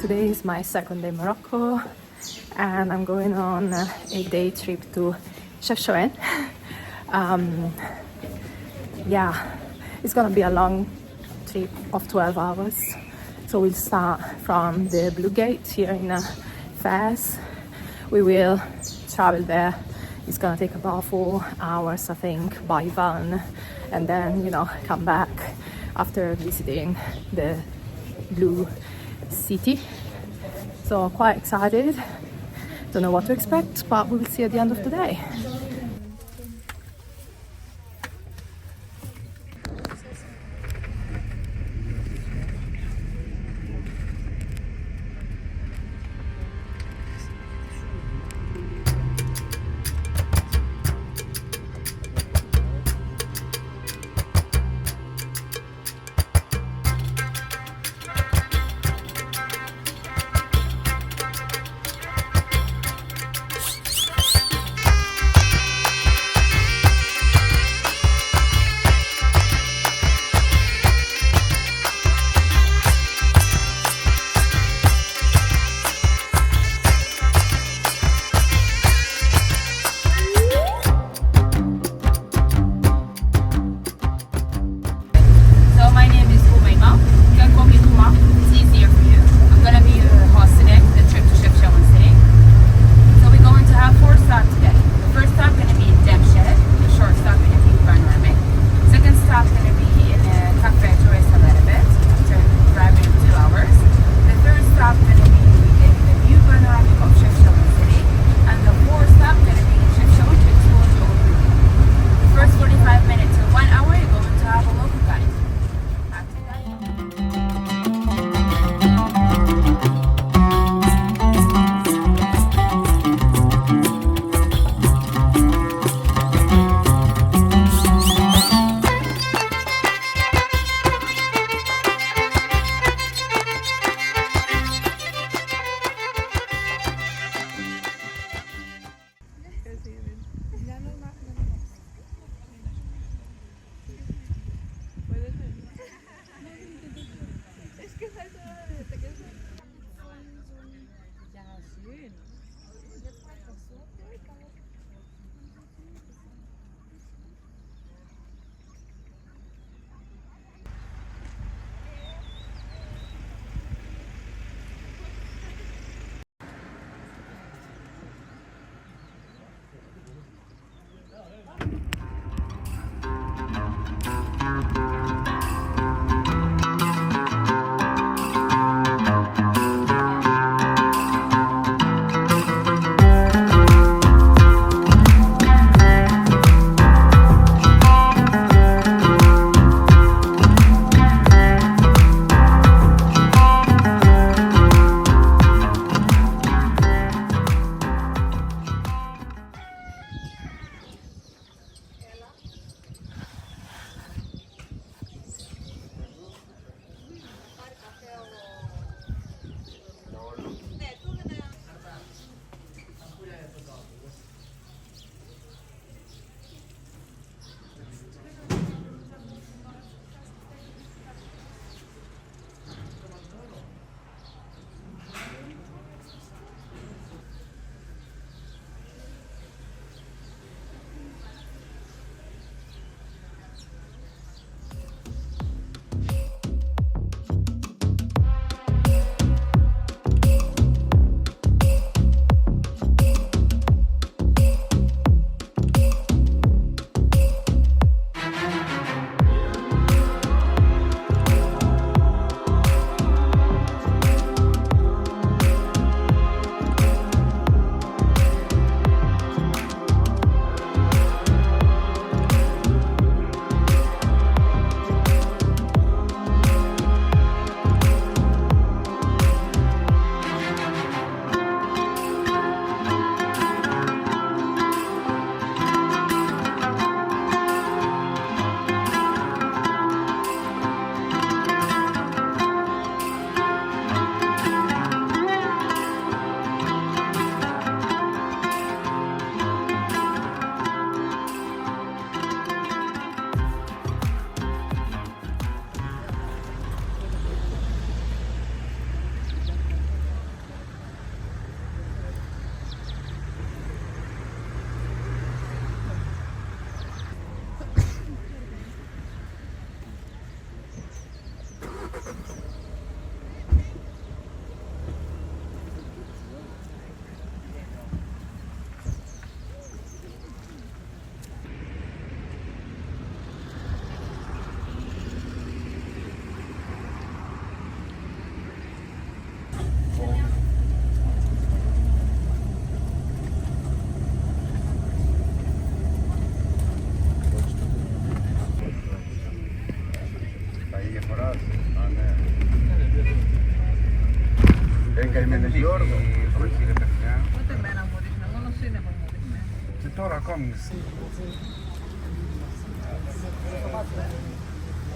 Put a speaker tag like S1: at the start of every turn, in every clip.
S1: Today is my second day in Morocco and I'm going on a day trip to Chefchaouen. Yeah, it's gonna be a long trip of 12 hours. So we'll start from the Blue Gate here in Fez. We will travel there. It's gonna take about 4 hours, I think, by van, and then, you know, come back after visiting the Blue City. So quite excited. Don't know what to expect, but we will see at the end of the day.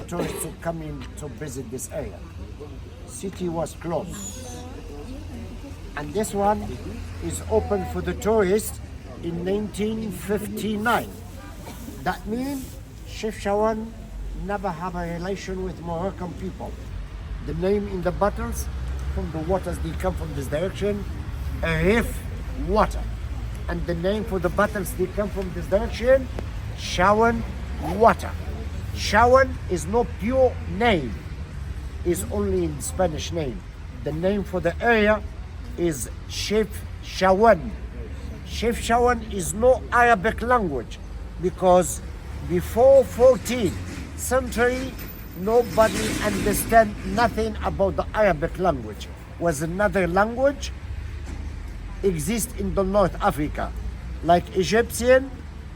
S2: Tourists who come in to visit this area. City was closed. And this one is open for the tourists in 1959. That means Chefchaouen never have a relation with Moroccan people. The name in the bottles from the waters, they come from this direction, Rif water. And the name for the bottles, they come from this direction, Chaouen water. Chaouen is no pure name, is only in Spanish name. The name for the area is Chefchaouen. Chefchaouen is no Arabic language because before 14th century, nobody understand nothing about the Arabic language. Was another language exist in the North Africa, like Egyptian,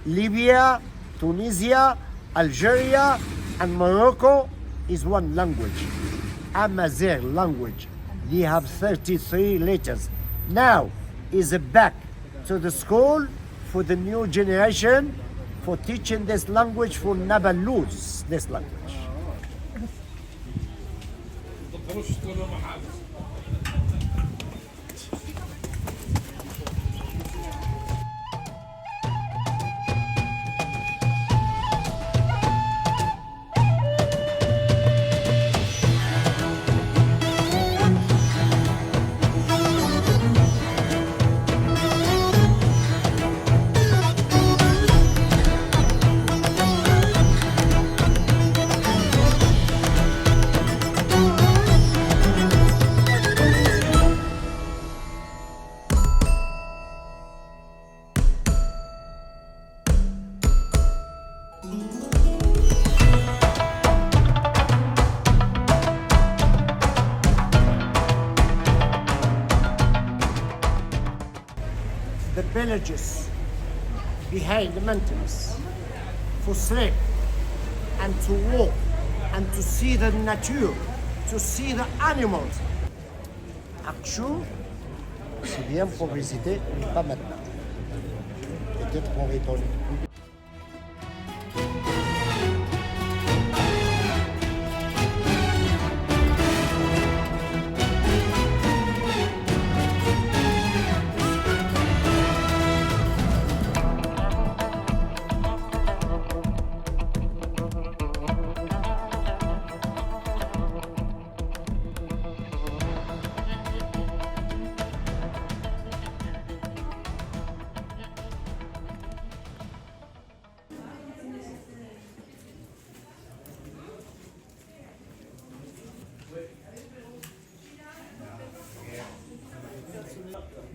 S2: Libya, Tunisia, Algeria, and Morocco is one language. Amazigh language. They have 33 letters. Now is back to the school for the new generation for teaching this language for never lose this language. The villages behind the mountains for sleep and to walk and to see the nature, to see the animals. Akchou, c'est bien pour visiter, mais pas maintenant. Peut-être qu'on va retourner.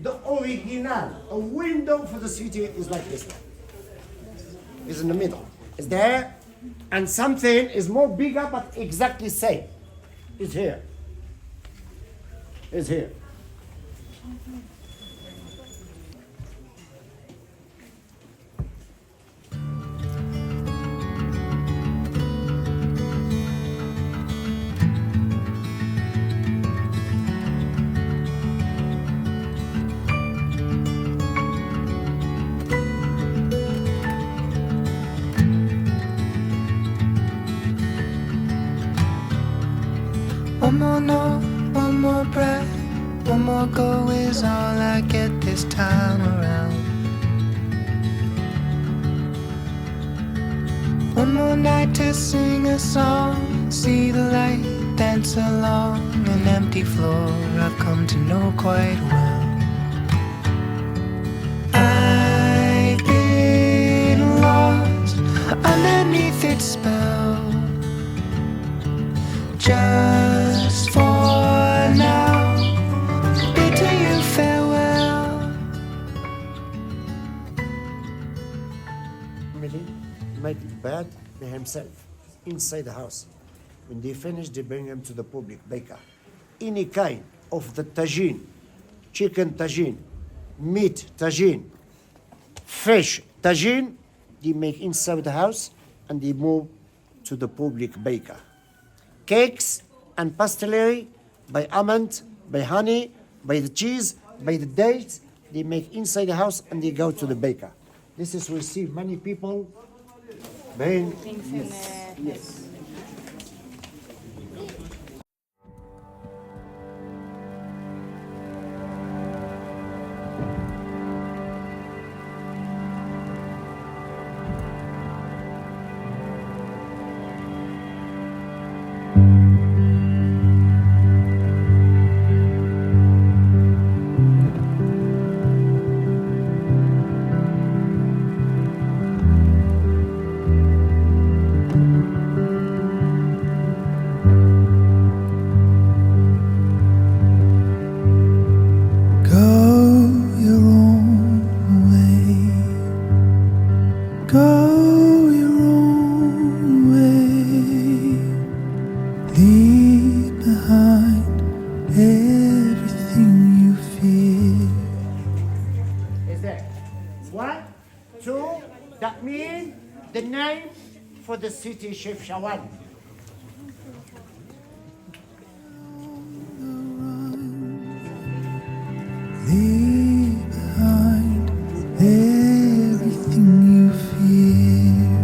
S2: The original, a window for the city is like this one. It's in the middle. It's there, and something is more bigger but exactly same. It's here. It's here.
S3: One more note, one more breath, one more go is all I get this time around. One more night to sing a song, see the light, dance along an empty floor I've come to know quite well. I've been lost underneath its spell. Just for now, bid to you farewell.
S2: Family make the bed by himself inside the house. When they finish, they bring him to the public baker. Any kind of the tagine, chicken tagine, meat tagine, fish tagine, they make inside the house and they move to the public baker. Cakes and pastelery by almond, by honey, by the cheese, by the dates. They make inside the house and they go to the baker. This is we see many people buying. Yes. That means the name for the city Chefchaouen.
S3: Leave behind everything you fear.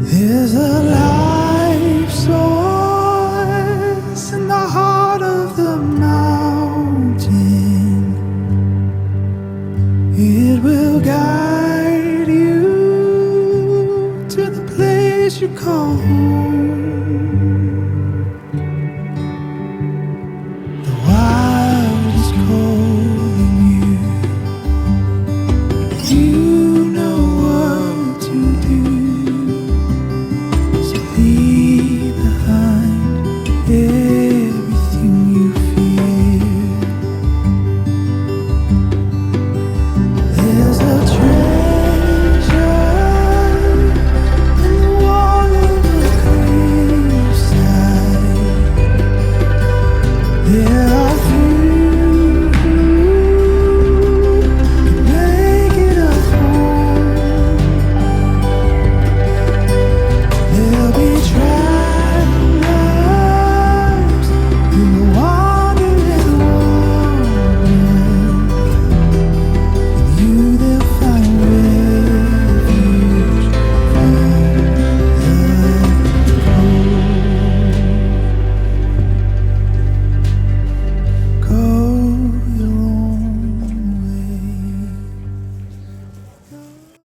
S3: There's a life source in the heart of the mountain. It will guide you to the place you call home. The wild is calling you. You know what to do. So leave behind everything you fear. There's a treasure in the wall of the graveside. There are few who can make it a home. There'll be travelers in the wandering world. You they'll find refuge from the cold. Go your own way.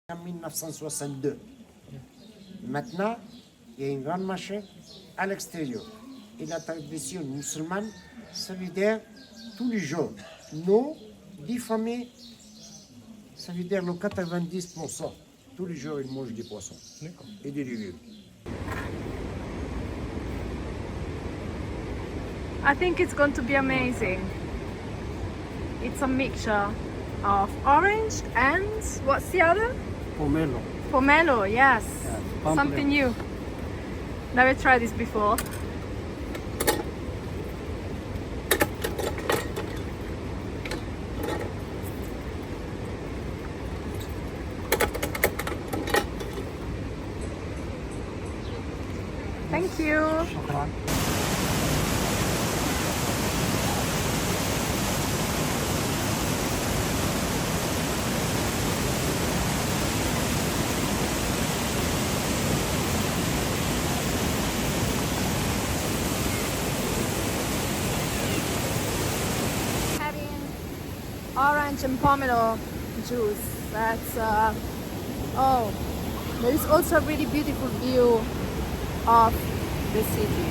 S2: En 1962. Maintenant, il y a une grande marché à l'extérieur. Et la tradition musulmane, ça veut dire tous les jours. Nous, 10 familles, ça veut dire le 90%. Tous les jours, ils mangent des poissons et des légumes.
S1: I think it's going to be amazing. It's a mixture of orange and what's the other?
S2: Pomelo.
S1: Pomelo, yes.
S2: pumpkin.
S1: Something new. Never tried this before. Thank you.
S2: شكرا.
S1: Having orange and pomelo juice. That's oh, there is also a really beautiful view of the city.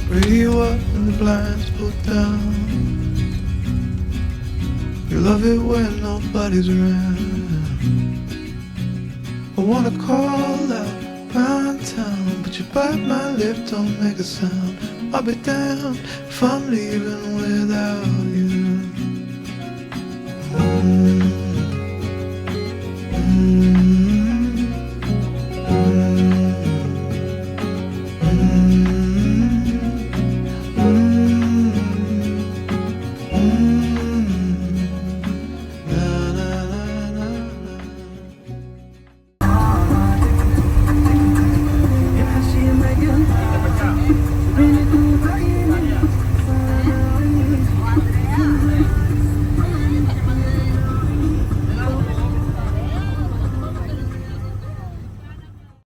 S3: Radio up and the blinds pulled down. You love it when nobody's around. I wanna call out round town, but you bite my lip, don't make a sound. I'll be damned if I'm leaving without